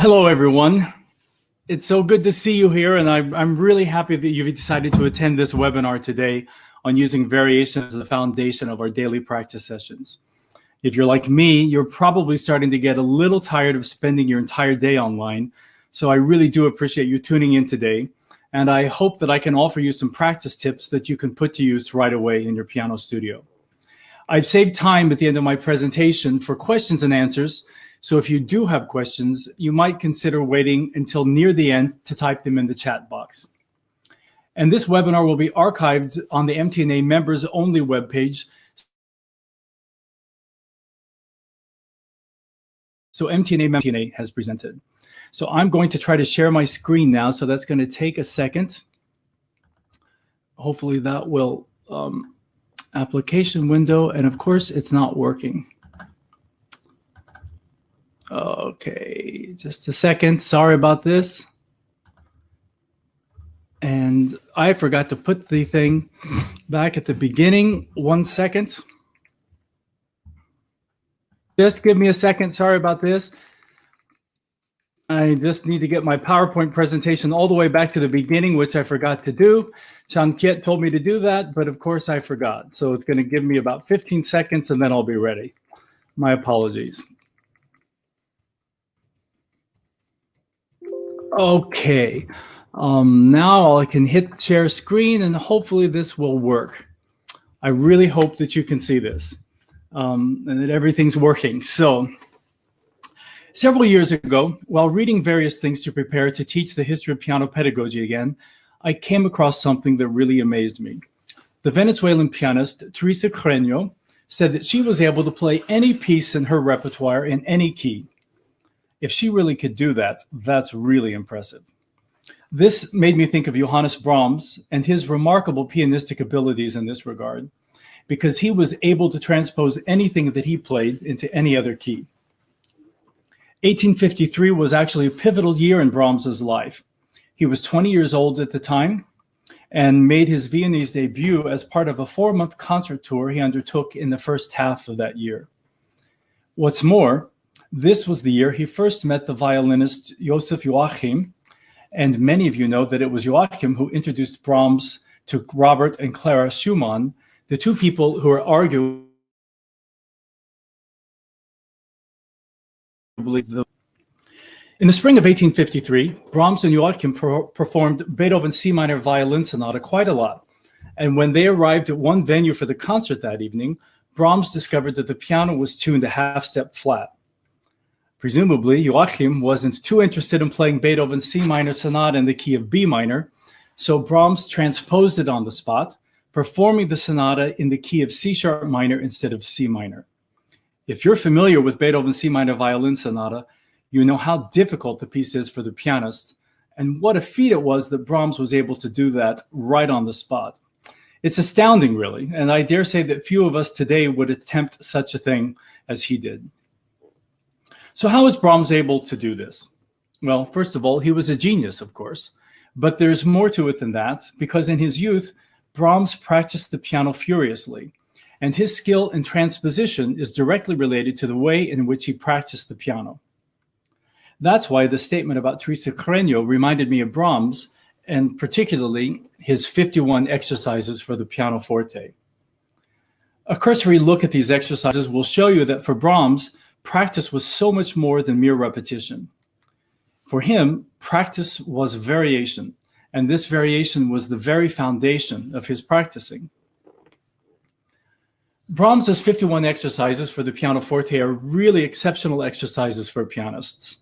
Hello, everyone. It's so good to see you here, and I'm really happy that you've decided to attend this webinar today on using variation as the foundation of our daily practice sessions. If you're like me, you're probably starting to get a little tired of spending your entire day online, so I really do appreciate you tuning in today, and I hope that I can offer you some practice tips that you can put to use right away in your piano studio. I've saved time at the end of my presentation for questions and answers, so if you do have questions, you might consider waiting until near the end to type them in the chat box. And this webinar will be archived on the MTNA members only webpage. So MTNA has presented. So I'm going to try to share my screen now. So that's going to take a second. Hopefully that will, application window. And of course it's not working. Okay, just a second. Sorry about this. And I forgot to put the thing back at the beginning. 1 second. Just give me a second. Sorry about this. I just need to get my PowerPoint presentation all the way back to the beginning, which I forgot to do. Chankiet told me to do that, but of course I forgot. So it's going to give me about 15 seconds and then I'll be ready. My apologies. Okay, now I can hit share screen and hopefully this will work. I really hope that you can see this and that everything's working. So several years ago, while reading various things to prepare to teach the history of piano pedagogy again, I came across something that really amazed me. The Venezuelan pianist Teresa Carreño said that she was able to play any piece in her repertoire in any key. If she really could do that, that's really impressive. This made me think of Johannes Brahms and his remarkable pianistic abilities in this regard, because he was able to transpose anything that he played into any other key. 1853 was actually a pivotal year in Brahms's life. He was 20 years old at the time and made his Viennese debut as part of a 4-month concert tour he undertook in the first half of that year. What's more, this was the year he first met the violinist Joseph Joachim, and many of you know that it was Joachim who introduced Brahms to Robert and Clara Schumann, the two people who are arguably the. In the spring of 1853, Brahms and Joachim performed Beethoven's C minor violin sonata quite a lot, and when they arrived at one venue for the concert that evening, Brahms discovered that the piano was tuned a half-step flat. Presumably, Joachim wasn't too interested in playing Beethoven's C minor sonata in the key of B minor, so Brahms transposed it on the spot, performing the sonata in the key of C sharp minor instead of C minor. If you're familiar with Beethoven's C minor violin sonata, you know how difficult the piece is for the pianist, and what a feat it was that Brahms was able to do that right on the spot. It's astounding, really, and I dare say that few of us today would attempt such a thing as he did. So how was Brahms able to do this? Well, first of all, he was a genius, of course, but there's more to it than that, because in his youth, Brahms practiced the piano furiously, and his skill in transposition is directly related to the way in which he practiced the piano. That's why the statement about Teresa Carreño reminded me of Brahms, and particularly his 51 exercises for the pianoforte. A cursory look at these exercises will show you that for Brahms, practice was so much more than mere repetition. For him, practice was variation, and this variation was the very foundation of his practicing. Brahms's 51 exercises for the pianoforte are really exceptional exercises for pianists.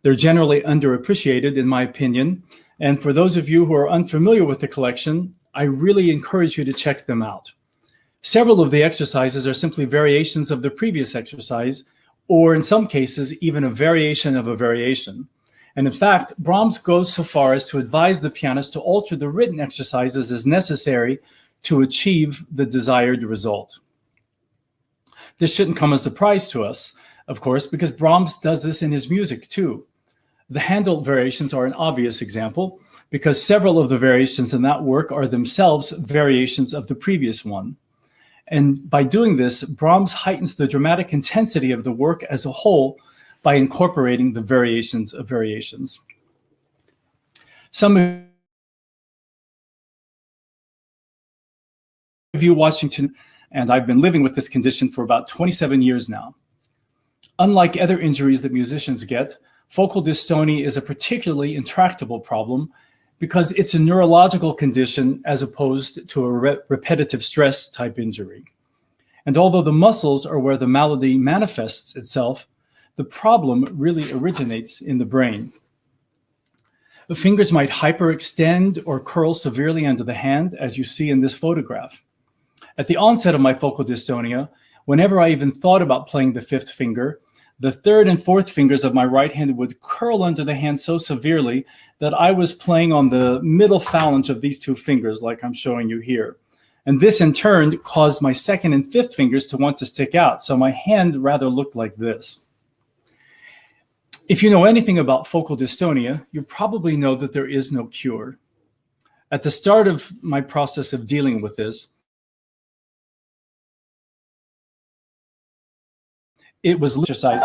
They're generally underappreciated, in my opinion, and for those of you who are unfamiliar with the collection, I really encourage you to check them out. Several of the exercises are simply variations of the previous exercise, or in some cases, even a variation of a variation. And in fact, Brahms goes so far as to advise the pianist to alter the written exercises as necessary to achieve the desired result. This shouldn't come as a surprise to us, of course, because Brahms does this in his music too. The Handel variations are an obvious example, because several of the variations in that work are themselves variations of the previous one. And by doing this, Brahms heightens the dramatic intensity of the work as a whole by incorporating the variations of variations. Some of you watching, and I've been living with this condition for about 27 years now. Unlike other injuries that musicians get, focal dystonia is a particularly intractable problem because it's a neurological condition as opposed to a repetitive stress type injury. And although the muscles are where the malady manifests itself, the problem really originates in the brain. The fingers might hyperextend or curl severely under the hand, as you see in this photograph. At the onset of my focal dystonia, whenever I even thought about playing the fifth finger, the third and fourth fingers of my right hand would curl under the hand so severely that I was playing on the middle phalange of these two fingers, like I'm showing you here. And this in turn caused my second and fifth fingers to want to stick out, so my hand rather looked like this. If you know anything about focal dystonia, you probably know that there is no cure. At the start of my process of dealing with this, it was exercise.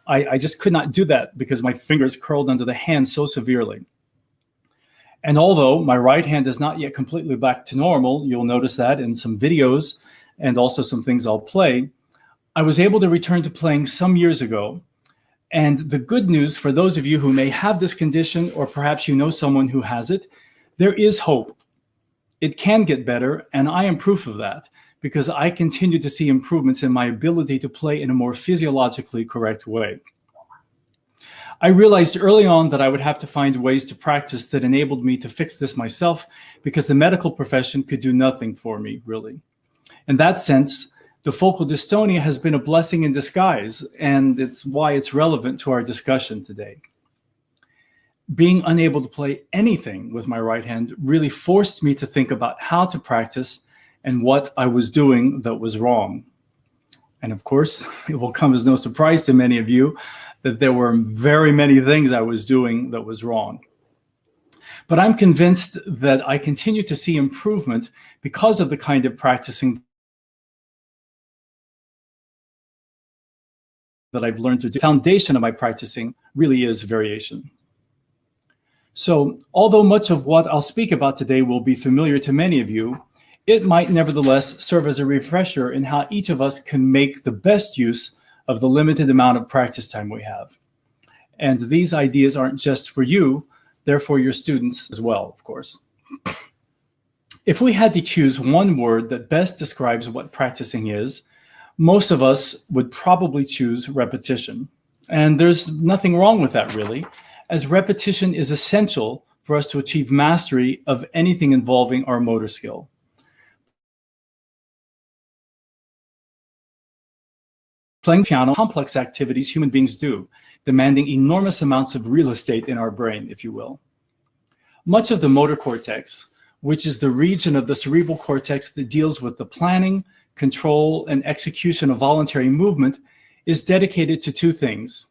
I just could not do that because my fingers curled under the hand so severely. And although my right hand is not yet completely back to normal, you'll notice that in some videos and also some things I'll play, I was able to return to playing some years ago. And the good news for those of you who may have this condition, or perhaps you know someone who has it, there is hope. It can get better, and I am proof of that, because I continue to see improvements in my ability to play in a more physiologically correct way. I realized early on that I would have to find ways to practice that enabled me to fix this myself, because the medical profession could do nothing for me, really. In that sense, the focal dystonia has been a blessing in disguise, and it's why it's relevant to our discussion today. Being unable to play anything with my right hand really forced me to think about how to practice and what I was doing that was wrong. And of course, it will come as no surprise to many of you that there were very many things I was doing that was wrong. But I'm convinced that I continue to see improvement because of the kind of practicing that I've learned to do. The foundation of my practicing really is variation. So, although much of what I'll speak about today will be familiar to many of you, it might nevertheless serve as a refresher in how each of us can make the best use of the limited amount of practice time we have. And these ideas aren't just for you, they're for your students as well, of course. If we had to choose one word that best describes what practicing is, most of us would probably choose repetition. And there's nothing wrong with that, really, as repetition is essential for us to achieve mastery of anything involving our motor skill. Playing piano, complex activities human beings do, demanding enormous amounts of real estate in our brain, if you will. Much of the motor cortex, which is the region of the cerebral cortex that deals with the planning, control, and execution of voluntary movement, is dedicated to two things: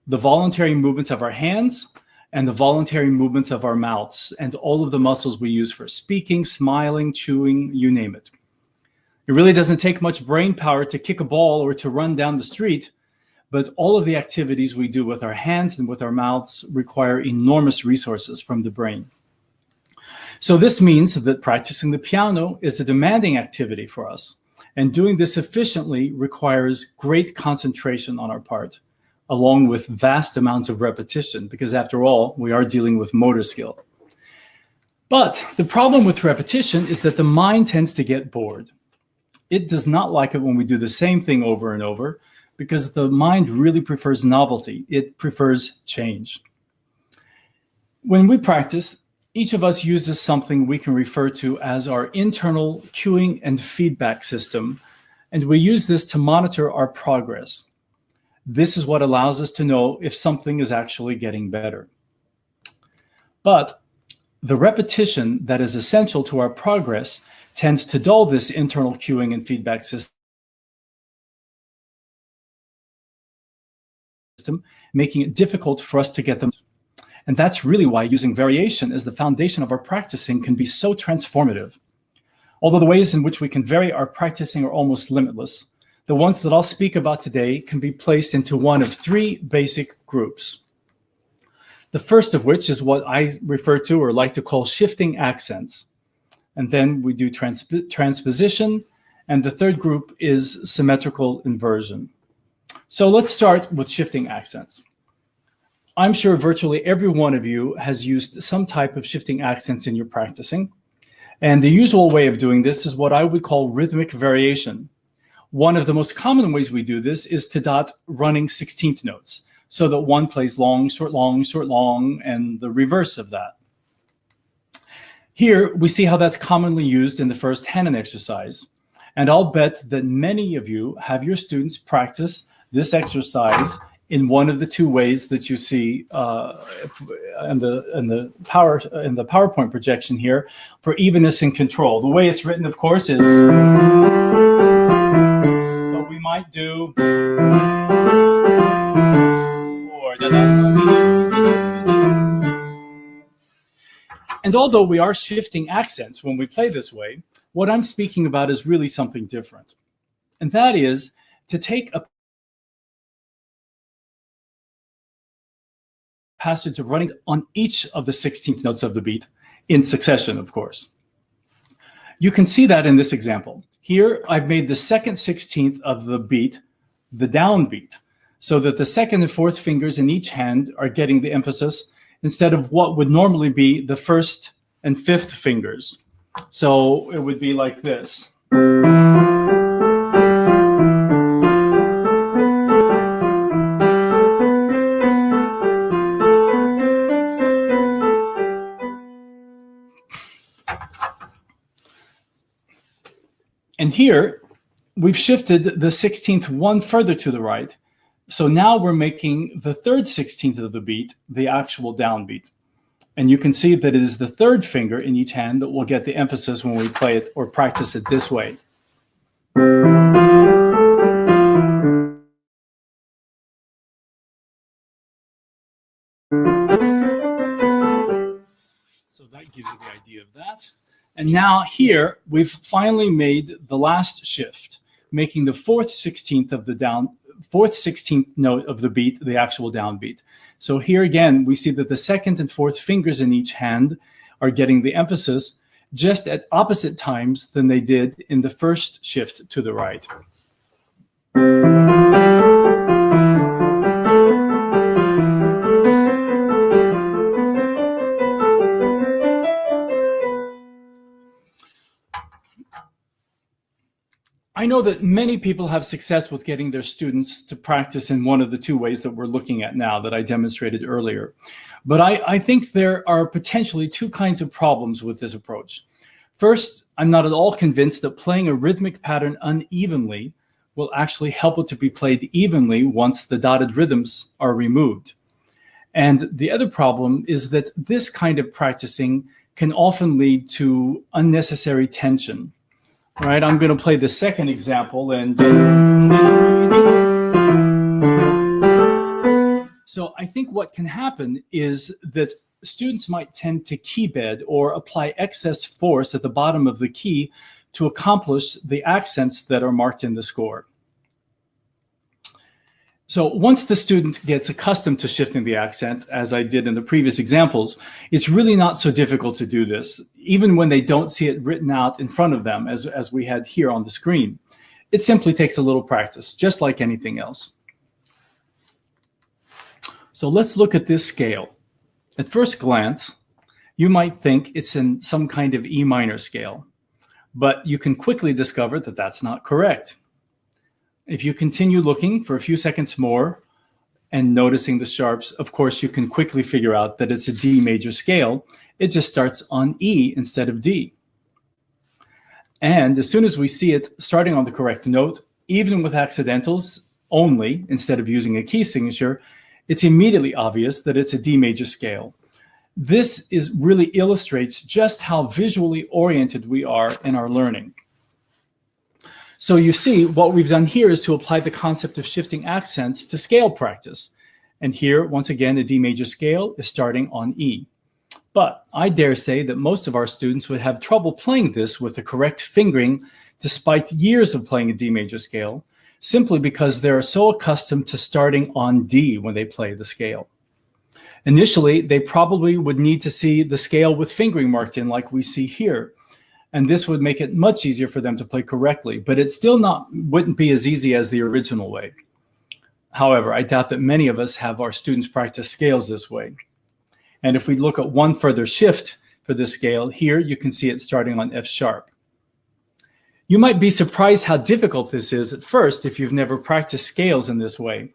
the voluntary movements of our hands and the voluntary movements of our mouths and all of the muscles we use for speaking, smiling, chewing, you name it. It really doesn't take much brain power to kick a ball or to run down the street, but all of the activities we do with our hands and with our mouths require enormous resources from the brain. So this means that practicing the piano is a demanding activity for us, and doing this efficiently requires great concentration on our part, along with vast amounts of repetition, because after all, we are dealing with motor skill. But the problem with repetition is that the mind tends to get bored. It does not like it when we do the same thing over and over, because the mind really prefers novelty. It prefers change. When we practice, each of us uses something we can refer to as our internal cueing and feedback system, and we use this to monitor our progress. This is what allows us to know if something is actually getting better. But the repetition that is essential to our progress tends to dull this internal cueing and feedback system, making it difficult for us to get them. And that's really why using variation as the foundation of our practicing can be so transformative. Although the ways in which we can vary our practicing are almost limitless, The ones that I'll speak about today can be placed into one of three basic groups. The first of which is what I refer to or like to call shifting accents. And then we do transposition. And the third group is symmetrical inversion. So let's start with shifting accents. I'm sure virtually every one of you has used some type of shifting accents in your practicing. And the usual way of doing this is what I would call rhythmic variation. One of the most common ways we do this is to dot running 16th notes, so that one plays long, short, long, and the reverse of that. Here, we see how that's commonly used in the first Hanon exercise. And I'll bet that many of you have your students practice this exercise in one of the two ways that you see in the PowerPoint projection here for evenness and control. The way it's written, of course, is, but we might do, or and although we are shifting accents when we play this way, what I'm speaking about is really something different. And that is to take a passage of running on each of the 16th notes of the beat in succession, of course. You can see that in this example. Here, I've made the second 16th of the beat the downbeat, so that the second and fourth fingers in each hand are getting the emphasis instead of what would normally be the first and fifth fingers. So it would be like this. And here, we've shifted the 16th one further to the right. So now we're making the third 16th of the beat the actual downbeat. And you can see that it is the third finger in each hand that will get the emphasis when we play it or practice it this way. So that gives you the idea of that. And now here, we've finally made the last shift, making the fourth 16th of the fourth 16th note of the beat the actual downbeat. So here again, we see that the second and fourth fingers in each hand are getting the emphasis just at opposite times than they did in the first shift to the right. I know that many people have success with getting their students to practice in one of the two ways that we're looking at now that I demonstrated earlier. But I think there are potentially two kinds of problems with this approach. First, I'm not at all convinced that playing a rhythmic pattern unevenly will actually help it to be played evenly once the dotted rhythms are removed. And the other problem is that this kind of practicing can often lead to unnecessary tension. All right, I'm going to play the second example, and so I think what can happen is that students might tend to key bed or apply excess force at the bottom of the key to accomplish the accents that are marked in the score. So once the student gets accustomed to shifting the accent, as I did in the previous examples, it's really not so difficult to do this, even when they don't see it written out in front of them, as we had here on the screen. It simply takes a little practice, just like anything else. So let's look at this scale. At first glance, you might think it's in some kind of E minor scale, but you can quickly discover that that's not correct. If you continue looking for a few seconds more and noticing the sharps, of course, you can quickly figure out that it's a D major scale. It just starts on E instead of D. And as soon as we see it starting on the correct note, even with accidentals only, instead of using a key signature, it's immediately obvious that it's a D major scale. This really illustrates just how visually oriented we are in our learning. So you see, what we've done here is to apply the concept of shifting accents to scale practice. And here, once again, a D major scale is starting on E. But I dare say that most of our students would have trouble playing this with the correct fingering, despite years of playing a D major scale, simply because they're so accustomed to starting on D when they play the scale. Initially, they probably would need to see the scale with fingering marked in like we see here, and this would make it much easier for them to play correctly, but it still wouldn't be as easy as the original way. However, I doubt that many of us have our students practice scales this way. And if we look at one further shift for this scale, here you can see it starting on F sharp. You might be surprised how difficult this is at first if you've never practiced scales in this way.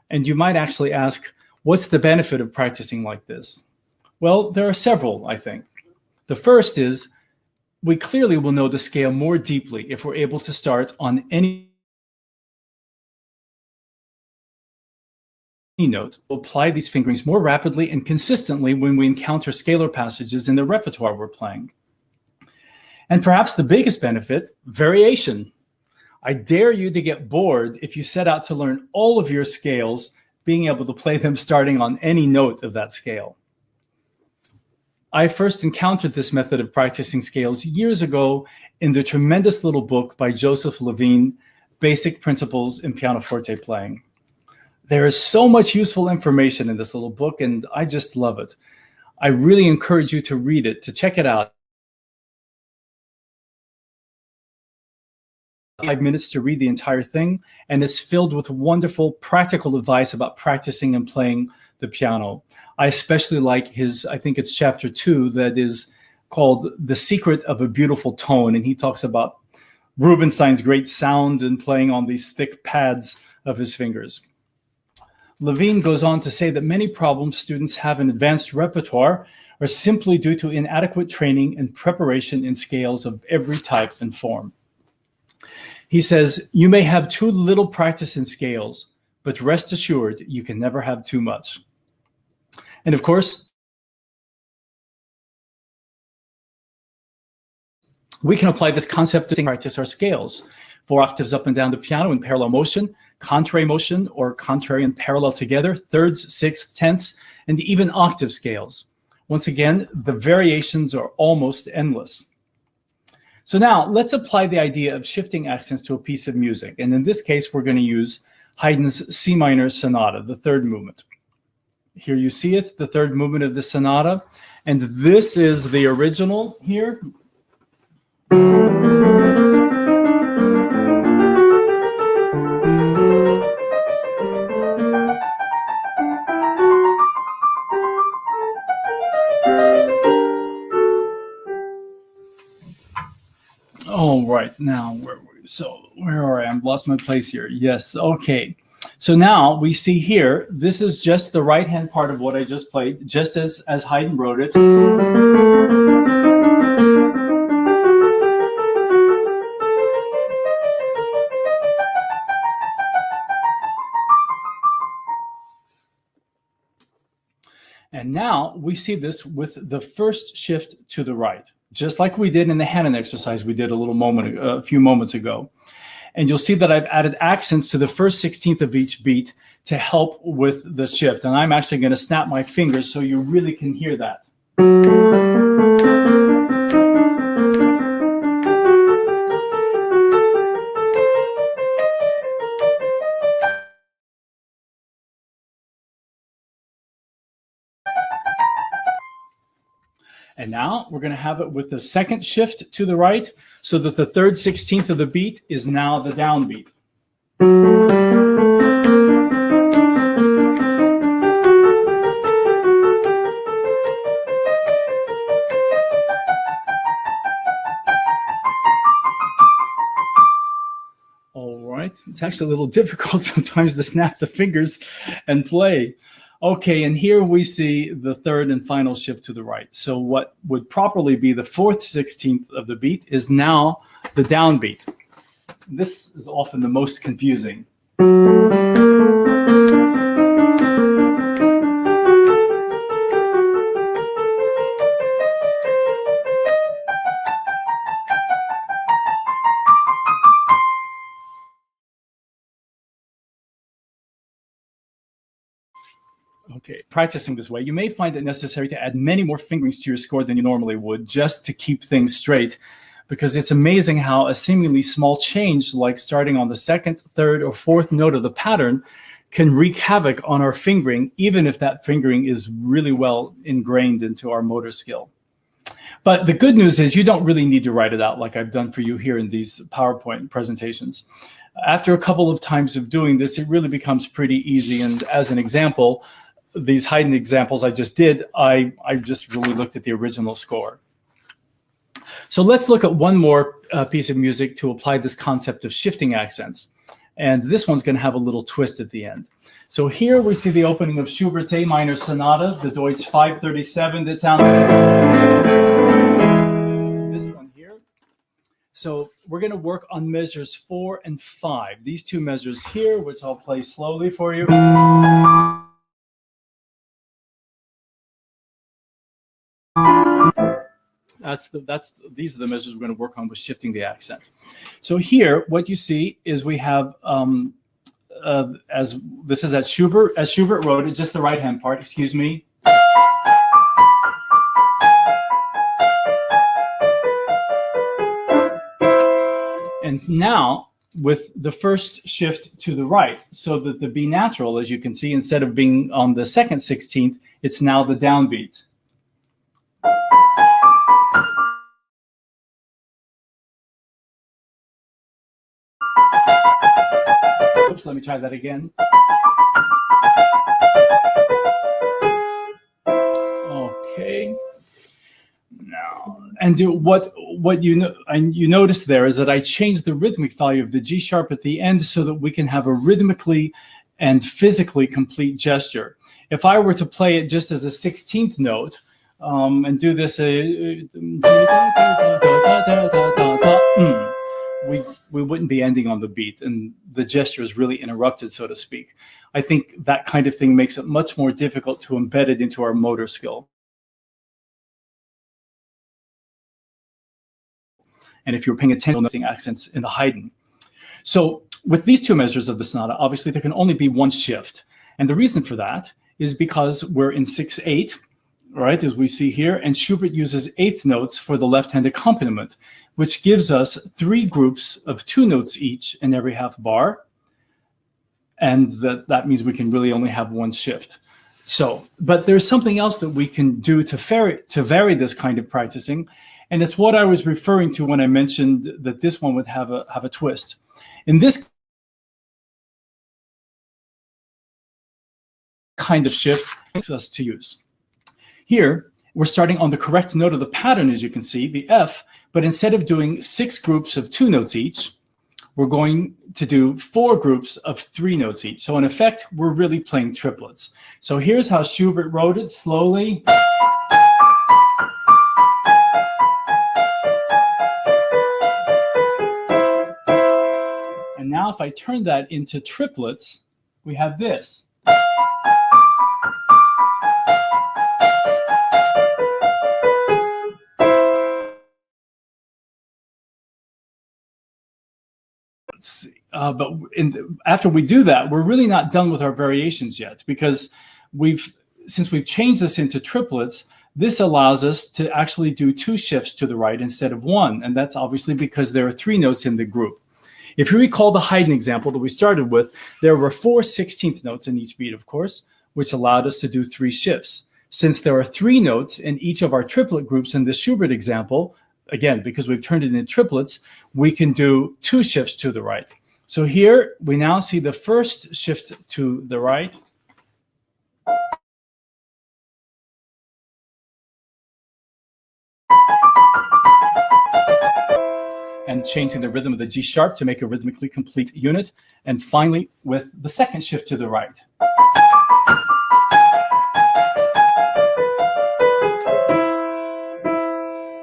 And you might actually ask, what's the benefit of practicing like this? Well, there are several, I think. The first is, we clearly will know the scale more deeply if we're able to start on any note. We'll apply these fingerings more rapidly and consistently when we encounter scalar passages in the repertoire we're playing. And perhaps the biggest benefit, variation. I dare you to get bored if you set out to learn all of your scales, being able to play them starting on any note of that scale. I first encountered this method of practicing scales years ago in the tremendous little book by Joseph Levine, Basic Principles in Pianoforte Playing. There is so much useful information in this little book, and I just love it. I really encourage you to read it, to check it out. 5 minutes to read the entire thing, and it's filled with wonderful practical advice about practicing and playing the piano. I especially like his, I think it's chapter 2, that is called The Secret of a Beautiful Tone, and he talks about Rubinstein's great sound and playing on these thick pads of his fingers. Levine goes on to say that many problems students have in advanced repertoire are simply due to inadequate training and preparation in scales of every type and form. He says, you may have too little practice in scales, but rest assured you can never have too much. And of course, we can apply this concept to practice our scales. 4 octaves up and down the piano in parallel motion, contrary motion or contrary and parallel together, thirds, sixths, tenths, and even octave scales. Once again, the variations are almost endless. So now let's apply the idea of shifting accents to a piece of music. And in this case, we're going to use Haydn's C minor sonata, the third movement. Here you see it, the third movement of the sonata. And this is the original here. Oh, right. Now, where are I? I've lost my place here. Yes. Okay. So now we see here, this is just the right-hand part of what I just played, just as Haydn wrote it. And now we see this with the first shift to the right, just like we did in the Hanon exercise we did a few moments ago. And you'll see that I've added accents to the first 16th of each beat to help with the shift. And I'm actually going to snap my fingers so you really can hear that. And now we're going to have it with the second shift to the right, so that the third 16th of the beat is now the downbeat. All right, it's actually a little difficult sometimes to snap the fingers and play. Okay, and here we see the third and final shift to the right. So what would properly be the fourth 16th of the beat is now the downbeat. This is often the most confusing. Okay, practicing this way, you may find it necessary to add many more fingerings to your score than you normally would, just to keep things straight. because it's amazing how a seemingly small change, like starting on the second, third, or fourth note of the pattern, can wreak havoc on our fingering, even if that fingering is really well ingrained into our motor skill. But the good news is you don't really need to write it out like I've done for you here in these PowerPoint presentations. After a couple of times of doing this, it really becomes pretty easy. And as an example, these Haydn examples I just did, I just really looked at the original score. So let's look at one more piece of music to apply this concept of shifting accents. And this one's going to have a little twist at the end. So here we see the opening of Schubert's A minor sonata, the Deutsch 537, that sounds this one here. So we're going to work on measures 4 and 5. These two measures here, which I'll play slowly for you. These are the measures we're going to work on with shifting the accent. So here, what you see is we have, as this is as Schubert wrote it, just the right hand part, excuse me. And now with the first shift to the right, so that the B natural, as you can see, instead of being on the second 16th, it's now the downbeat. Oops, let me try that again. Okay. Now, and what you notice there is that I changed the rhythmic value of the G sharp at the end so that we can have a rhythmically and physically complete gesture. If I were to play it just as a 16th note and do this, we wouldn't be ending on the beat, and the gesture is really interrupted, so to speak. I think that kind of thing makes it much more difficult to embed it into our motor skill. And if you're paying attention to accents in the Haydn. So with these two measures of the sonata, obviously there can only be one shift. And the reason for that is because we're in 6/8, right, as we see here, and Schubert uses eighth notes for the left-hand accompaniment, which gives us 3 groups of 2 notes each in every half bar. And that means we can really only have one shift. So, but there's something else that we can do to vary this kind of practicing. And it's what I was referring to when I mentioned that this one would have a twist. In this kind of shift, makes us to use. Here, we're starting on the correct note of the pattern, as you can see, the F, but instead of doing 6 groups of 2 notes each, we're going to do 4 groups of 3 notes each. So in effect, we're really playing triplets. So here's how Schubert wrote it slowly. And now if I turn that into triplets, we have this. But after we do that, we're really not done with our variations yet, because since we've changed this into triplets, this allows us to actually do 2 shifts to the right instead of 1. And that's obviously because there are 3 notes in the group. If you recall the Haydn example that we started with, there were 4 16th notes in each beat, of course, which allowed us to do 3 shifts. Since there are 3 notes in each of our triplet groups in the Schubert example, again, because we've turned it into triplets, we can do 2 shifts to the right. So here we now see the first shift to the right. And changing the rhythm of the G sharp to make a rhythmically complete unit. And finally, with the second shift to the right.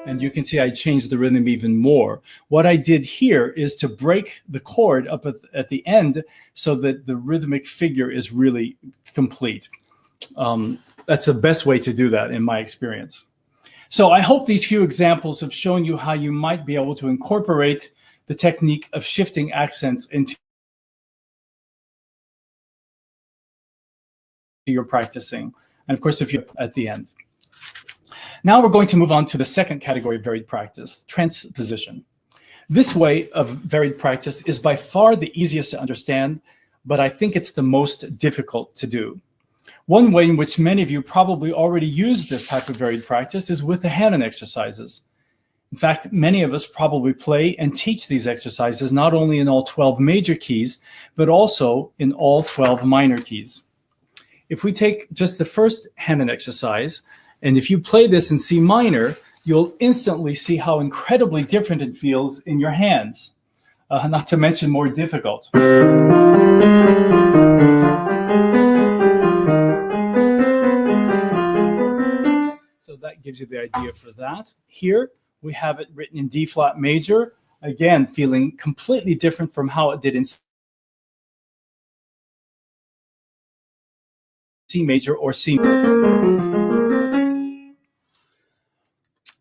And you can see I changed the rhythm even more. What I did here is to break the chord up at the end so that the rhythmic figure is really complete. That's the best way to do that in my experience. So I hope these few examples have shown you how you might be able to incorporate the technique of shifting accents into your practicing. And of course, if you at the end. Now we're going to move on to the second category of varied practice, transposition. This way of varied practice is by far the easiest to understand, but I think it's the most difficult to do. One way in which many of you probably already use this type of varied practice is with the hand exercises. In fact, many of us probably play and teach these exercises not only in all 12 major keys, but also in all 12 minor keys. If we take just the first hand exercise, and if you play this in C minor, you'll instantly see how incredibly different it feels in your hands, not to mention more difficult. So that gives you the idea for that. Here, we have it written in D flat major, again, feeling completely different from how it did in C major or C.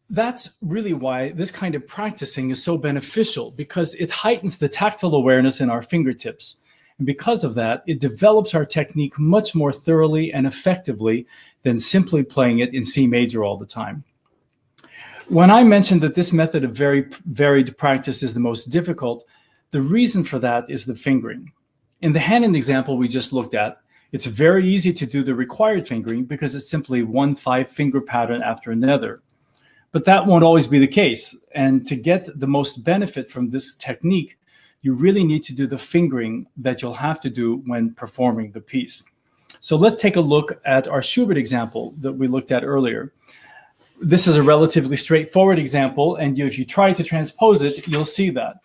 That's really why this kind of practicing is so beneficial, because it heightens the tactile awareness in our fingertips. And because of that, it develops our technique much more thoroughly and effectively than simply playing it in C major all the time. When I mentioned that this method of varied practice is the most difficult, the reason for that is the fingering. In the hand example we just looked at, it's very easy to do the required fingering because it's simply one 5-finger pattern after another. But that won't always be the case. And to get the most benefit from this technique, you really need to do the fingering that you'll have to do when performing the piece. So let's take a look at our Schubert example that we looked at earlier. This is a relatively straightforward example, and if you try to transpose it, you'll see that.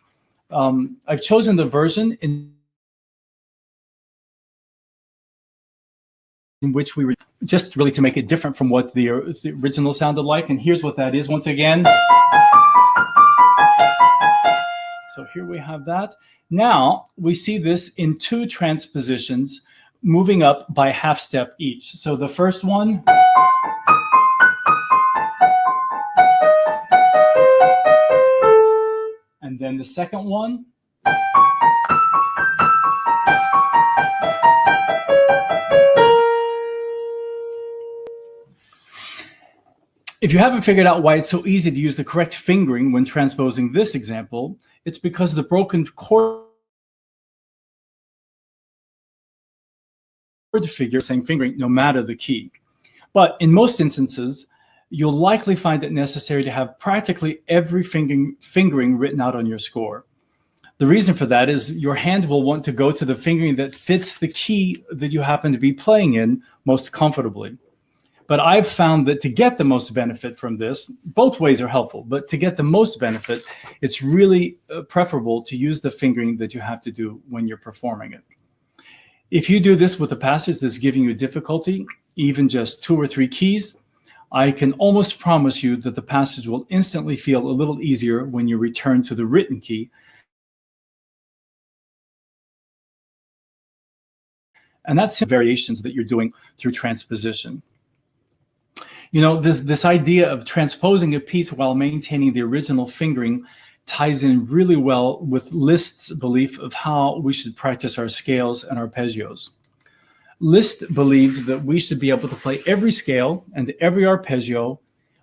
I've chosen the version in which we were just really to make it different from what the original sounded like. And here's what that is once again. So here we have that. Now we see this in 2 transpositions moving up by half step each. So the first one. And then the second one. If you haven't figured out why it's so easy to use the correct fingering when transposing this example, it's because the broken chord figure saying fingering no matter the key. But in most instances, you'll likely find it necessary to have practically every fingering written out on your score. The reason for that is your hand will want to go to the fingering that fits the key that you happen to be playing in most comfortably. But I've found that to get the most benefit from this, both ways are helpful, but to get the most benefit, it's really preferable to use the fingering that you have to do when you're performing it. If you do this with a passage that's giving you difficulty, even just 2 or 3 keys, I can almost promise you that the passage will instantly feel a little easier when you return to the written key. And that's the variations that you're doing through transposition. You know, this idea of transposing a piece while maintaining the original fingering ties in really well with Liszt's belief of how we should practice our scales and arpeggios. Liszt believed that we should be able to play every scale and every arpeggio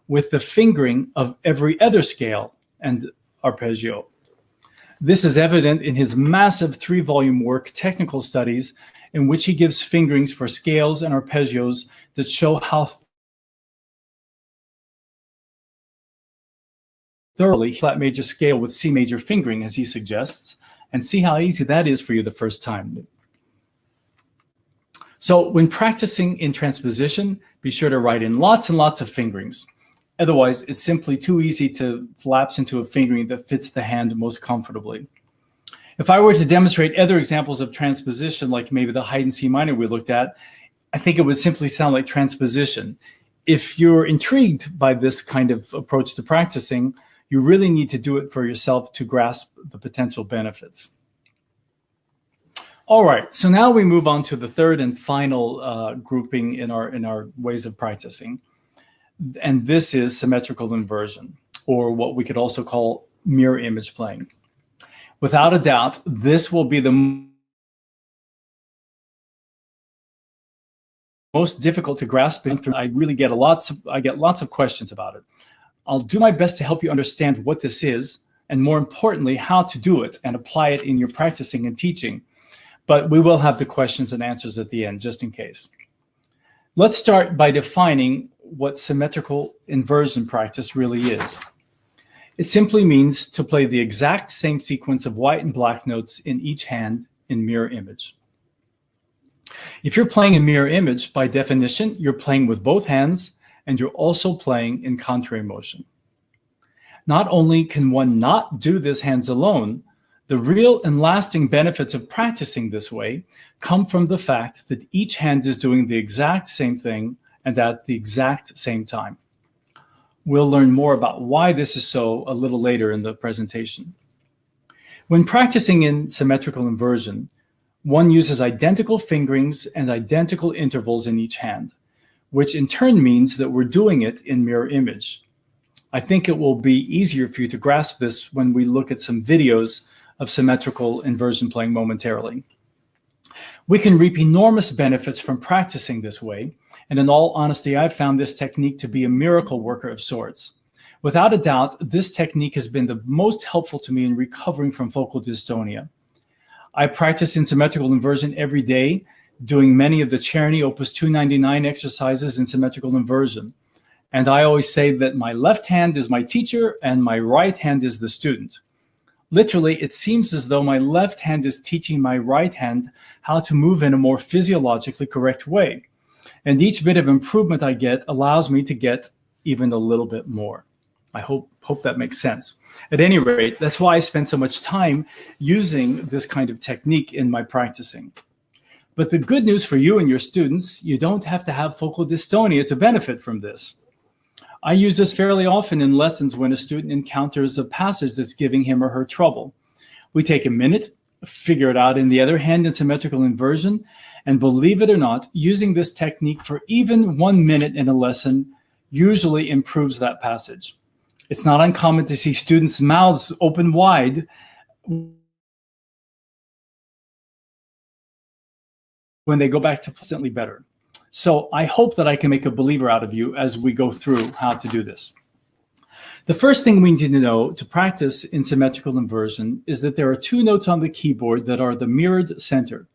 with the fingering of every other scale and arpeggio. This is evident in his massive 3-volume work, Technical Studies, in which he gives fingerings for scales and arpeggios that show how thoroughly flat major scale with C major fingering, as he suggests, and see how easy that is for you the first time. So when practicing in transposition, be sure to write in lots and lots of fingerings. Otherwise, it's simply too easy to lapse into a fingering that fits the hand most comfortably. If I were to demonstrate other examples of transposition, like maybe the Haydn C minor we looked at, I think it would simply sound like transposition. If you're intrigued by this kind of approach to practicing, you really need to do it for yourself to grasp the potential benefits. All right, so now we move on to the third and final grouping in our ways of practicing. And this is symmetrical inversion, or what we could also call mirror image playing. Without a doubt, this will be the most difficult to grasp, and I really get lots of questions about it. I'll do my best to help you understand what this is, and more importantly, how to do it and apply it in your practicing and teaching. But we will have the questions and answers at the end, just in case. Let's start by defining what symmetrical inversion practice really is. It simply means to play the exact same sequence of white and black notes in each hand in mirror image. If you're playing in mirror image, by definition, you're playing with both hands, and you're also playing in contrary motion. Not only can one not do this hands alone, the real and lasting benefits of practicing this way come from the fact that each hand is doing the exact same thing and at the exact same time. We'll learn more about why this is so a little later in the presentation. When practicing in symmetrical inversion, one uses identical fingerings and identical intervals in each hand, which in turn means that we're doing it in mirror image. I think it will be easier for you to grasp this when we look at some videos of symmetrical inversion playing momentarily. We can reap enormous benefits from practicing this way, and in all honesty, I've found this technique to be a miracle worker of sorts. Without a doubt, this technique has been the most helpful to me in recovering from focal dystonia. I practice in symmetrical inversion every day, doing many of the Czerny Opus 299 exercises in symmetrical inversion. And I always say that my left hand is my teacher and my right hand is the student. Literally, it seems as though my left hand is teaching my right hand how to move in a more physiologically correct way. And each bit of improvement I get allows me to get even a little bit more. I hope that makes sense. At any rate, that's why I spend so much time using this kind of technique in my practicing. But the good news for you and your students, you don't have to have focal dystonia to benefit from this. I use this fairly often in lessons when a student encounters a passage that's giving him or her trouble. We take a minute, figure it out in the other hand in symmetrical inversion, and believe it or not, using this technique for even 1 minute in a lesson usually improves that passage. It's not uncommon to see students' mouths open wide when they go back to pleasantly better. So I hope that I can make a believer out of you as we go through how to do this. The first thing we need to know to practice in symmetrical inversion is that there are two notes on the keyboard that are the mirrored center.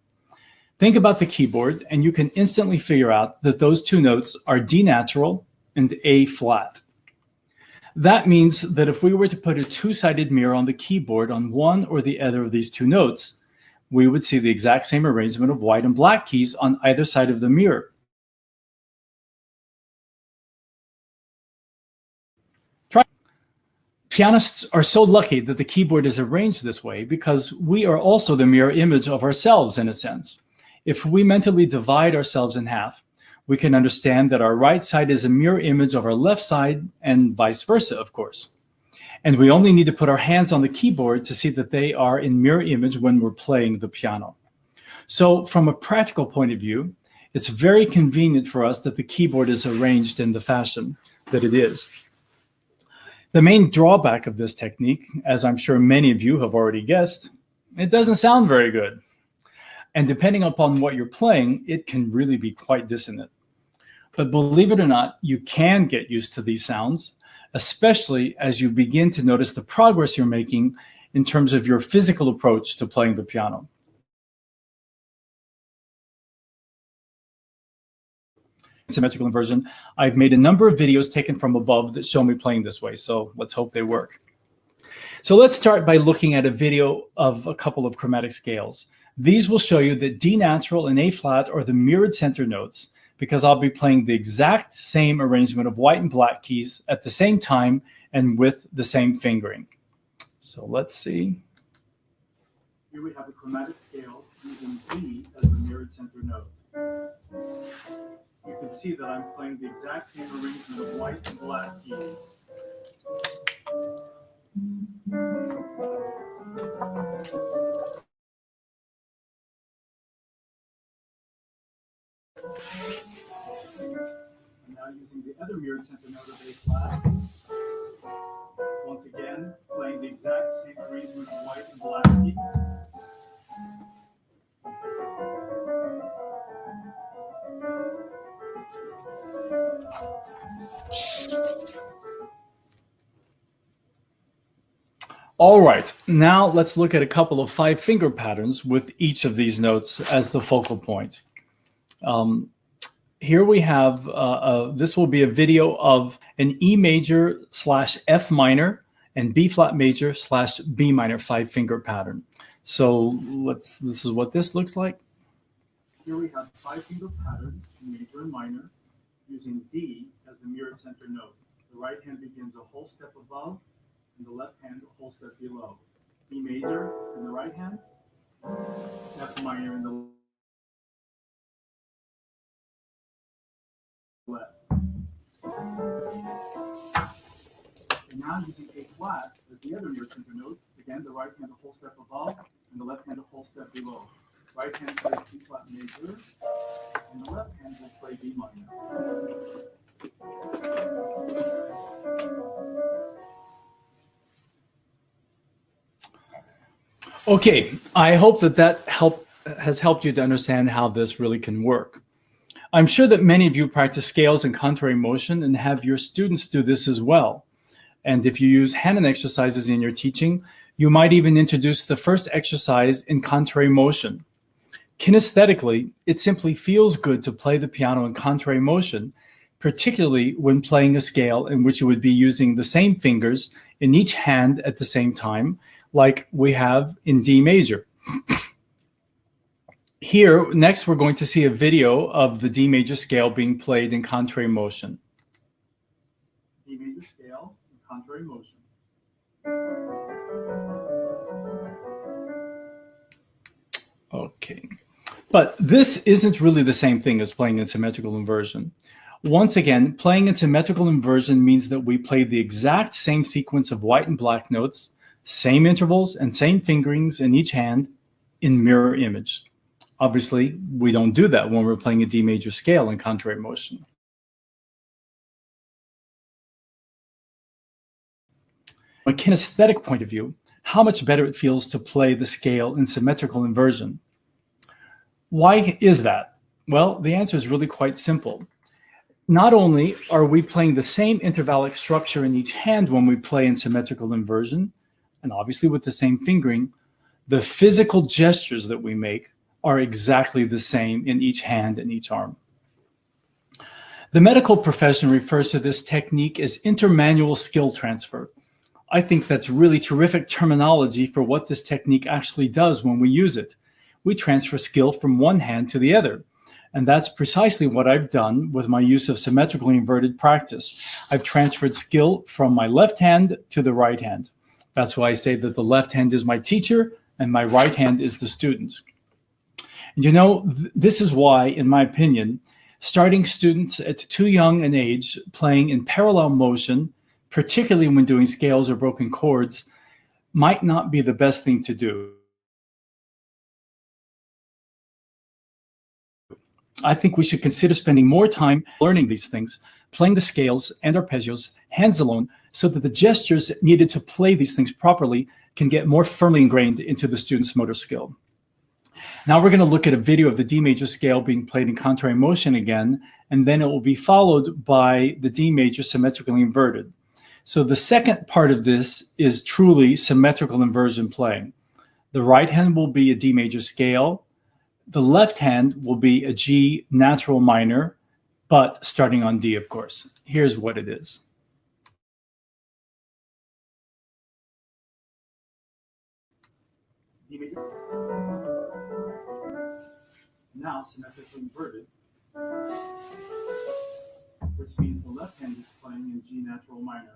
Think about the keyboard and you can instantly figure out that those two notes are D natural and A flat. That means that if we were to put a two-sided mirror on the keyboard on one or the other of these two notes, we would see the exact same arrangement of white and black keys on either side of the mirror. Pianists are so lucky that the keyboard is arranged this way because we are also the mirror image of ourselves in a sense. If we mentally divide ourselves in half, we can understand that our right side is a mirror image of our left side and vice versa, of course. And we only need to put our hands on the keyboard to see that they are in mirror image when we're playing the piano. So from a practical point of view, it's very convenient for us that the keyboard is arranged in the fashion that it is. The main drawback of this technique, as I'm sure many of you have already guessed, it doesn't sound very good. And depending upon what you're playing, it can really be quite dissonant. But believe it or not, you can get used to these sounds, especially as you begin to notice the progress you're making in terms of your physical approach to playing the piano. Symmetrical inversion, I've made a number of videos taken from above that show me playing this way, so let's hope they work. So let's start by looking at a video of a couple of chromatic scales. These will show you that D natural and A flat are the mirrored center notes because I'll be playing the exact same arrangement of white and black keys at the same time and with the same fingering. So let's see. Here we have a chromatic scale using D as the mirrored center note. You can see that I'm playing the exact same arrangement of white and black keys. I'm now using the other mirrored center note of A flat. Once again, playing the exact same arrangement of white and black keys. All right, now let's look at a couple of 5-finger patterns with each of these notes as the focal point. Here we have, this will be a video of an E major / F minor and B flat major / B minor 5-finger pattern. So this is what this looks like. Here we have 5-finger pattern, major and minor, using D as the mirrored center note. The right hand begins a whole step above, and the left hand a whole step below. E major in the right hand, F minor in the left. And now using A flat as the other mirrored center note, again the right hand a whole step above, and the left hand a whole step below. Right hand plays B flat major, and the left hand will play B minor. Okay, I hope that has helped you to understand how this really can work. I'm sure that many of you practice scales and contrary motion and have your students do this as well. And if you use hand exercises in your teaching, you might even introduce the first exercise in contrary motion. Kinesthetically, it simply feels good to play the piano in contrary motion, particularly when playing a scale in which you would be using the same fingers in each hand at the same time, like we have in D major. Here, next, we're going to see a video of the D major scale being played in contrary motion. D major scale in contrary motion. Okay, but this isn't really the same thing as playing in symmetrical inversion. Once again, playing in symmetrical inversion means that we play the exact same sequence of white and black notes, same intervals and same fingerings in each hand in mirror image. Obviously, we don't do that when we're playing a D major scale in contrary motion. From a kinesthetic point of view, how much better it feels to play the scale in symmetrical inversion. Why is that? Well, the answer is really quite simple. Not only are we playing the same intervallic structure in each hand when we play in symmetrical inversion, and obviously with the same fingering, the physical gestures that we make are exactly the same in each hand and each arm. The medical profession refers to this technique as intermanual skill transfer. I think that's really terrific terminology for what this technique actually does when we use it. We transfer skill from one hand to the other. And that's precisely what I've done with my use of symmetrically inverted practice. I've transferred skill from my left hand to the right hand. That's why I say that the left hand is my teacher and my right hand is the student. And you know, this is why, in my opinion, starting students at too young an age playing in parallel motion, particularly when doing scales or broken chords, might not be the best thing to do. I think we should consider spending more time learning these things, playing the scales and arpeggios hands alone, so that the gestures needed to play these things properly can get more firmly ingrained into the student's motor skill. Now we're going to look at a video of the D major scale being played in contrary motion again, and then it will be followed by the D major symmetrically inverted. So the second part of this is truly symmetrical inversion playing. The right hand will be a D major scale. The left hand will be a G natural minor, but starting on D, of course. Here's what it is. D major. Now symmetrically inverted, which means the left hand is playing in G natural minor.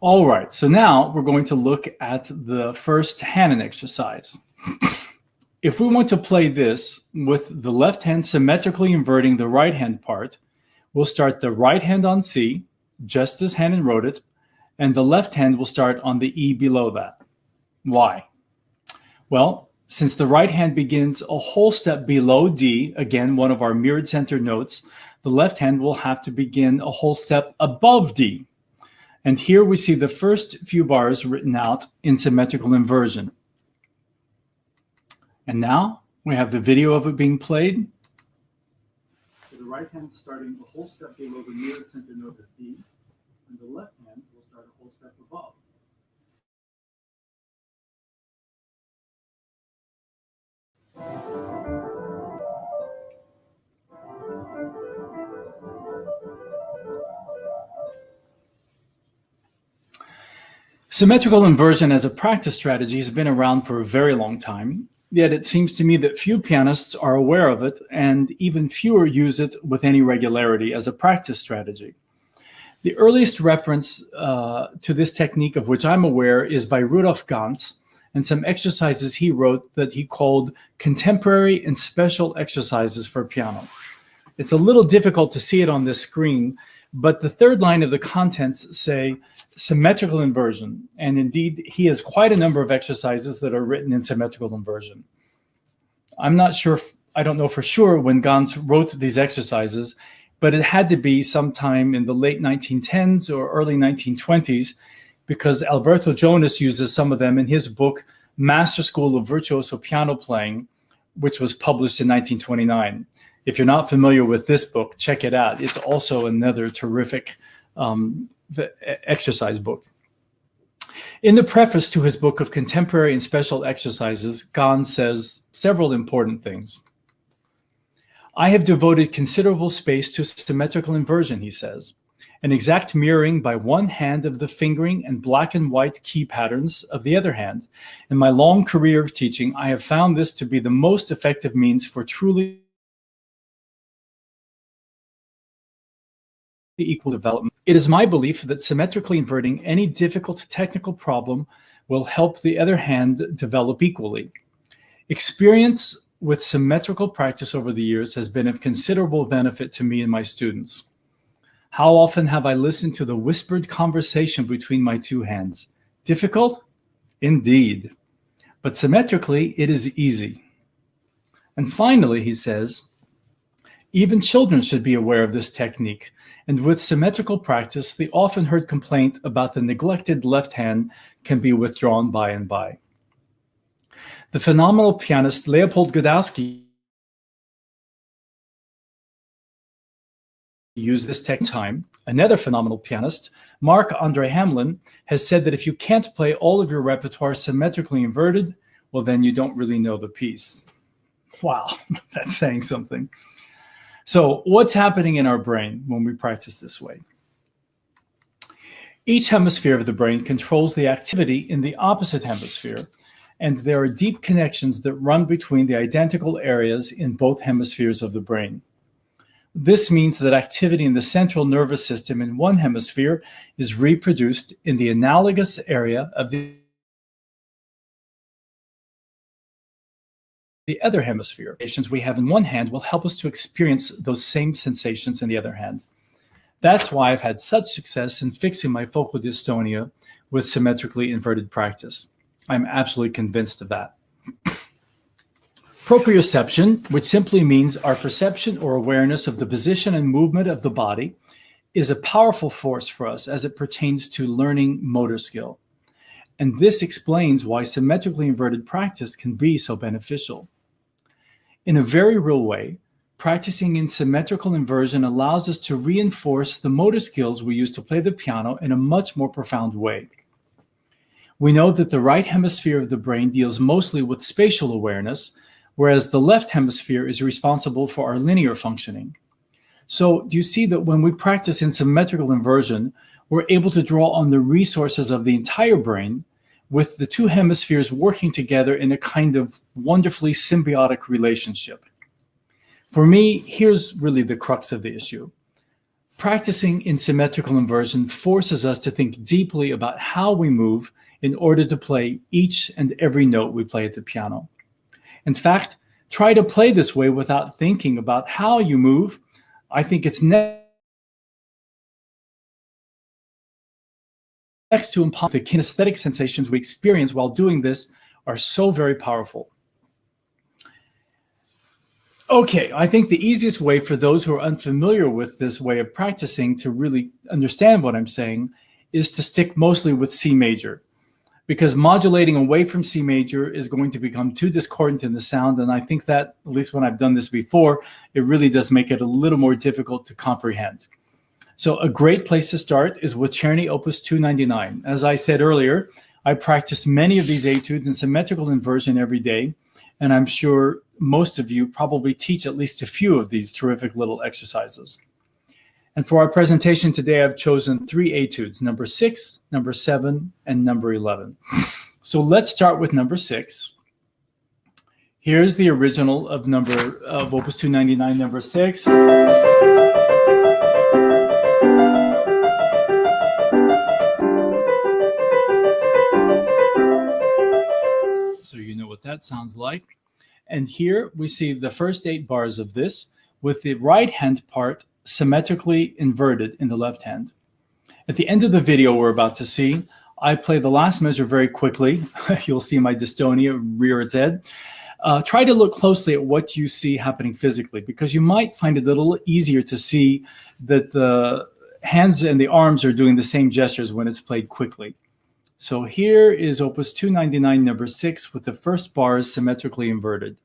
All right, so now we're going to look at the first hand exercise. If we want to play this with the left hand symmetrically inverting the right hand part, we'll start the right hand on C, just as Hannon wrote it, and the left hand will start on the E below that. Why? Well, since the right hand begins a whole step below D, again, one of our mirrored center notes, the left hand will have to begin a whole step above D. And here we see the first few bars written out in symmetrical inversion. And now we have the video of it being played. So the right hand starting a whole step below the mirrored center note of D, and the left hand will start a whole step above. Symmetrical inversion as a practice strategy has been around for a very long time, yet it seems to me that few pianists are aware of it, and even fewer use it with any regularity as a practice strategy. The earliest reference to this technique of which I'm aware is by Rudolf Ganz and some exercises he wrote that he called contemporary and special exercises for piano. It's a little difficult to see it on this screen, but the third line of the contents say symmetrical inversion. And indeed, he has quite a number of exercises that are written in symmetrical inversion. I'm not sure, I don't know for sure when Ganz wrote these exercises, but it had to be sometime in the late 1910s or early 1920s, because Alberto Jonas uses some of them in his book, Master School of Virtuoso Piano Playing, which was published in 1929. If you're not familiar with this book, check it out. It's also another terrific exercise book. In the preface to his book of contemporary and special exercises, Ganz says several important things. I have devoted considerable space to symmetrical inversion, he says, an exact mirroring by one hand of the fingering and black and white key patterns of the other hand. In my long career of teaching, I have found this to be the most effective means for truly equal development. It is my belief that symmetrically inverting any difficult technical problem will help the other hand develop equally. Experience with symmetrical practice over the years has been of considerable benefit to me and my students. How often have I listened to the whispered conversation between my two hands? Difficult? Indeed. But symmetrically, it is easy. And finally, he says, even children should be aware of this technique, and with symmetrical practice, the often heard complaint about the neglected left hand can be withdrawn by and by. The phenomenal pianist Leopold Godowsky used this technique time. Another phenomenal pianist, Marc-André Hamelin, has said that if you can't play all of your repertoire symmetrically inverted, well, then you don't really know the piece. Wow, that's saying something. So what's happening in our brain when we practice this way? Each hemisphere of the brain controls the activity in the opposite hemisphere, and there are deep connections that run between the identical areas in both hemispheres of the brain. This means that activity in the central nervous system in one hemisphere is reproduced in the analogous area of the other hemisphere. Sensations we have in one hand will help us to experience those same sensations in the other hand. That's why I've had such success in fixing my focal dystonia with symmetrically inverted practice. I'm absolutely convinced of that. Proprioception, which simply means our perception or awareness of the position and movement of the body, is a powerful force for us as it pertains to learning motor skill. And this explains why symmetrically inverted practice can be so beneficial. In a very real way, practicing in symmetrical inversion allows us to reinforce the motor skills we use to play the piano in a much more profound way. We know that the right hemisphere of the brain deals mostly with spatial awareness, whereas the left hemisphere is responsible for our linear functioning. So do you see that when we practice in symmetrical inversion, we're able to draw on the resources of the entire brain, with the two hemispheres working together in a kind of wonderfully symbiotic relationship. For me, here's really the crux of the issue. Practicing in symmetrical inversion forces us to think deeply about how we move in order to play each and every note we play at the piano. In fact, try to play this way without thinking about how you move. I think it's next to impossible. The kinesthetic sensations we experience while doing this are so very powerful. Okay, I think the easiest way for those who are unfamiliar with this way of practicing to really understand what I'm saying is to stick mostly with C major, because modulating away from C major is going to become too discordant in the sound. And I think that, at least when I've done this before, it really does make it a little more difficult to comprehend. So a great place to start is with Czerny Opus 299. As I said earlier, I practice many of these etudes in symmetrical inversion every day, and I'm sure most of you probably teach at least a few of these terrific little exercises. And for our presentation today, I've chosen 3 etudes, number 6, number 7, and number 11. So let's start with number 6. Here's the original of Opus 299, number 6. So you know what that sounds like. And here we see the first 8 bars of this with the right hand part symmetrically inverted in the left hand. At the end of the video we're about to see, I play the last measure very quickly. You'll see my dystonia rear its head. Try to look closely at what you see happening physically, because you might find it a little easier to see that the hands and the arms are doing the same gestures when it's played quickly. So here is Opus 299, number 6, with the first bars symmetrically inverted.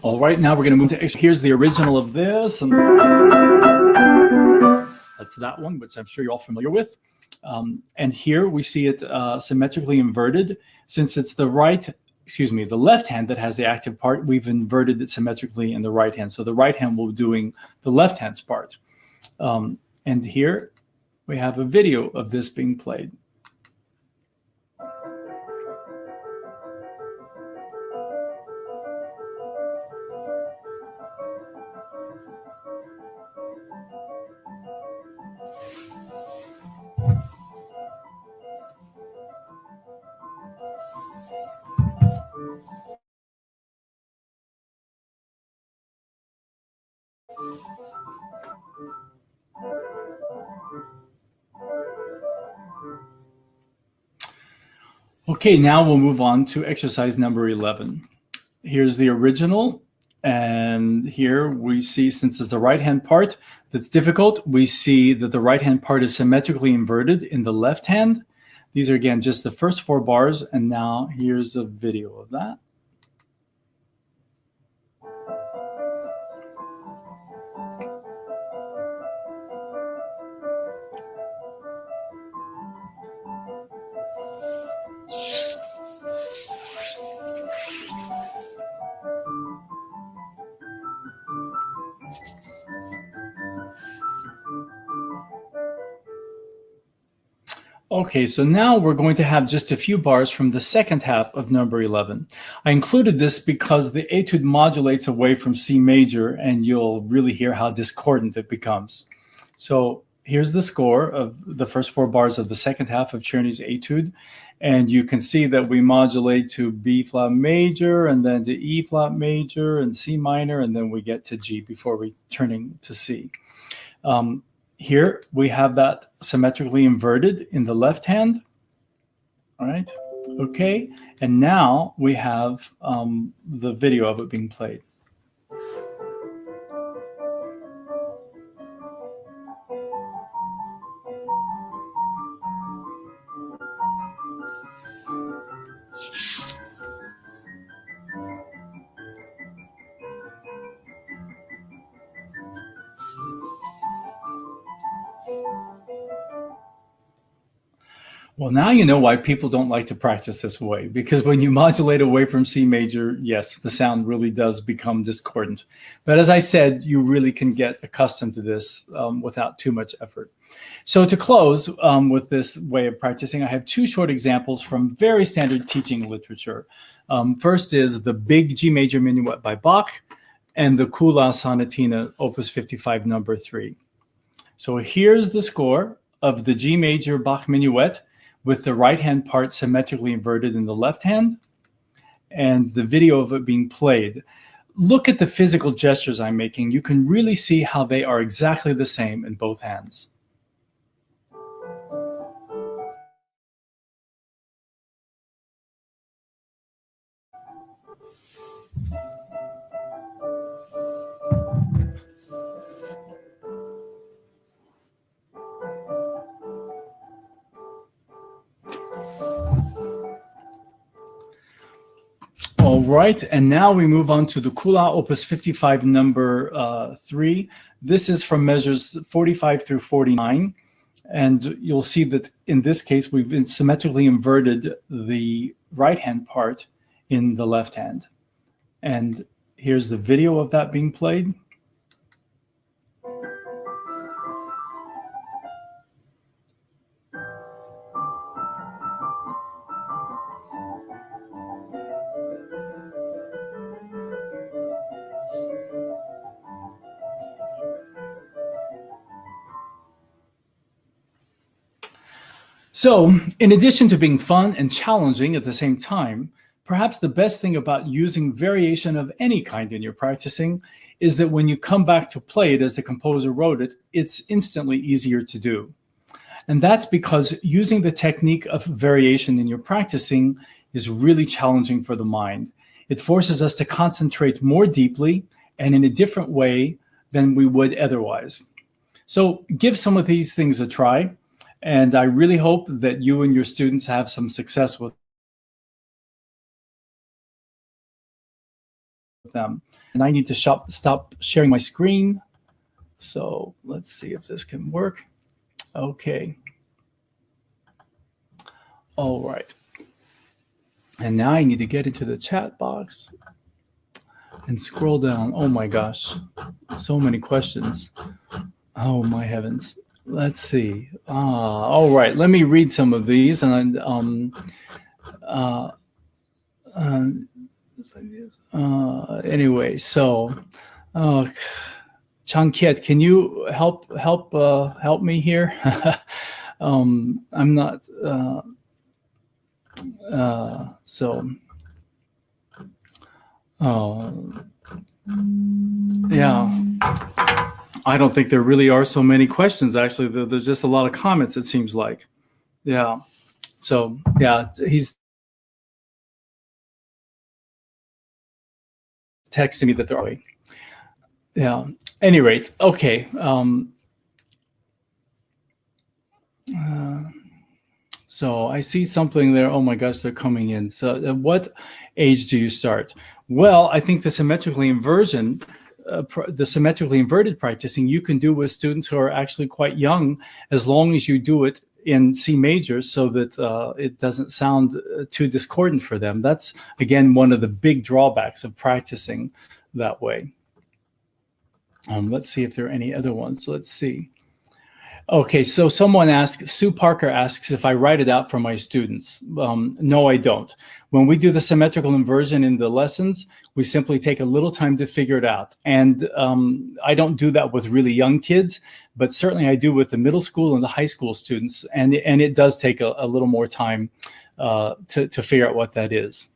All right, now we're going to move to, here's the original of this. And that's that one, which I'm sure you're all familiar with. And here we see it symmetrically inverted. Since it's the left hand that has the active part, we've inverted it symmetrically in the right hand. So the right hand will be doing the left hand's part. And here we have a video of this being played. Okay, now we'll move on to exercise number 11. Here's the original, and here we see, since it's the right hand part that's difficult, we see that the right hand part is symmetrically inverted in the left hand. These are, again, just the first 4 bars, and now here's a video of that. Okay, so now we're going to have just a few bars from the second half of number 11. I included this because the etude modulates away from C major, and you'll really hear how discordant it becomes. So here's the score of the first 4 bars of the second half of Czerny's etude, and you can see that we modulate to B flat major, and then to E flat major, and C minor, and then we get to G before returning to C. Here we have that symmetrically inverted in the left hand. All right, okay. And now we have the video of it being played. Well, now you know why people don't like to practice this way, because when you modulate away from C major, yes, the sound really does become discordant. But as I said, you really can get accustomed to this without too much effort. So to close with this way of practicing, I have 2 short examples from very standard teaching literature. First is the Big G Major Minuet by Bach, and the Kula Sonatina, Opus 55, number 3. So here's the score of the G major Bach Minuet with the right hand part symmetrically inverted in the left hand, and the video of it being played. Look at the physical gestures I'm making. You can really see how they are exactly the same in both hands. All right, and now we move on to the Kula Opus 55, number 3. This is from measures 45 through 49, and you'll see that in this case we've symmetrically inverted the right hand part in the left hand. And here's the video of that being played. So, in addition to being fun and challenging at the same time, perhaps the best thing about using variation of any kind in your practicing is that when you come back to play it as the composer wrote it, it's instantly easier to do. And that's because using the technique of variation in your practicing is really challenging for the mind. It forces us to concentrate more deeply and in a different way than we would otherwise. So give some of these things a try. And I really hope that you and your students have some success with them. And I need to stop sharing my screen. So let's see if this can work. Okay. All right. And now I need to get into the chat box and scroll down. Oh my gosh, so many questions. Oh my heavens. Let's see. All right, let me read some of these. And anyway, so Changkiet, can you help me here? I'm not. Yeah. I don't think there really are so many questions, actually. There's just a lot of comments, it seems like. Yeah. So, yeah, he's texting me that they're away. Yeah. Any rate, okay. So I see something there. Oh my gosh, they're coming in. So at what age do you start? Well, I think the symmetrically inverted practicing you can do with students who are actually quite young, as long as you do it in C major so that it doesn't sound too discordant for them. That's, again, one of the big drawbacks of practicing that way. Let's see if there are any other ones. Let's see. Okay, so someone asks, Sue Parker asks if I write it out for my students. No, I don't. When we do the symmetrical inversion in the lessons, we simply take a little time to figure it out. And I don't do that with really young kids, but certainly I do with the middle school and the high school students. And it does take a little more time to figure out what that is.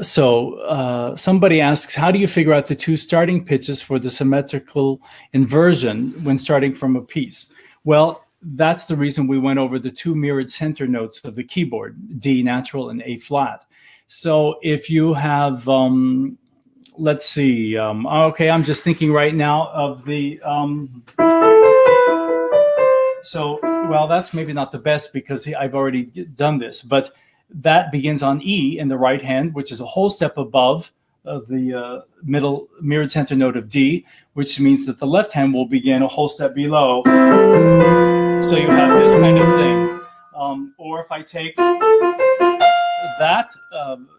So somebody asks, how do you figure out the two starting pitches for the symmetrical inversion when starting from a piece? Well, that's the reason we went over the two mirrored center notes of the keyboard, D natural and A flat. So if you have, let's see, okay, I'm just thinking right now of the, well, that's maybe not the best because I've already done this, but that begins on E in the right hand, which is a whole step above the middle mirrored center note of D, which means that the left hand will begin a whole step below. So you have this kind of thing. Or if I take that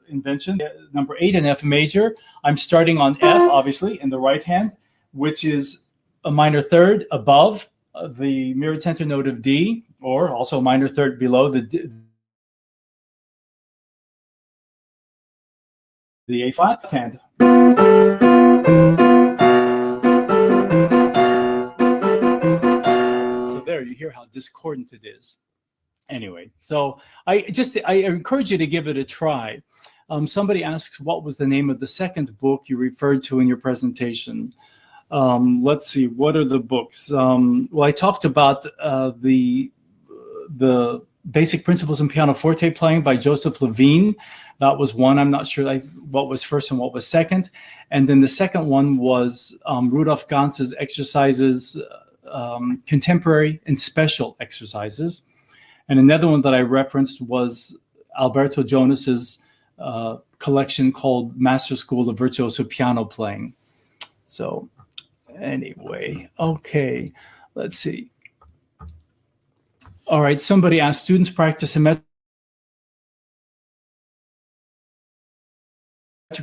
invention, number 8 in F major, I'm starting on F, obviously, in the right hand, which is a minor third above the mirrored center note of D, or also a minor third below the A flat hand. So there, you hear how discordant it is. Anyway, so I encourage you to give it a try. Somebody asks, what was the name of the second book you referred to in your presentation? Let's see, what are the books? Well, I talked about the Basic Principles in Pianoforte Playing by Joseph Levine. That was one. I'm not sure what was first and what was second. And then the second one was Rudolf Ganz's exercises, contemporary and special exercises. And another one that I referenced was Alberto Jonas's collection called Master School of Virtuoso Piano Playing. So anyway, okay, let's see. All right, somebody asked, students practice symmetrical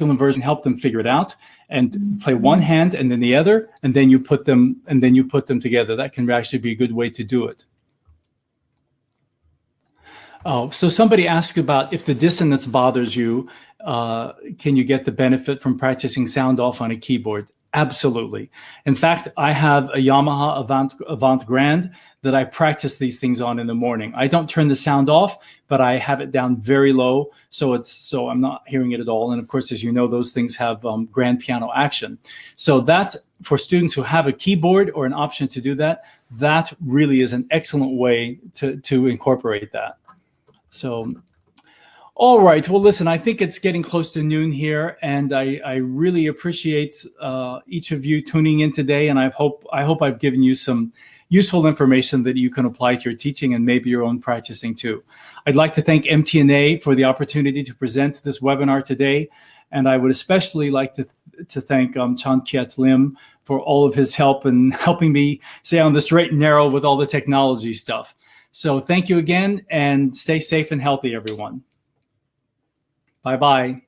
inversion, help them figure it out and play one hand and then the other, and then you put them together. That can actually be a good way to do it. Oh, so somebody asked about if the dissonance bothers you, can you get the benefit from practicing sound off on a keyboard? Absolutely. In fact, I have a Yamaha Avant Grand that I practice these things on in the morning. I don't turn the sound off, but I have it down very low, so I'm not hearing it at all. And of course, as you know, those things have grand piano action. So that's for students who have a keyboard or an option to do that. That really is an excellent way to incorporate that. So, all right. Well, listen, I think it's getting close to noon here, and I really appreciate each of you tuning in today. And I hope I've given you some useful information that you can apply to your teaching and maybe your own practicing too. I'd like to thank MTNA for the opportunity to present this webinar today, and I would especially like to thank Chan Kiat Lim for all of his help in helping me stay on the straight and narrow with all the technology stuff. So thank you again, and stay safe and healthy, everyone. Bye-bye.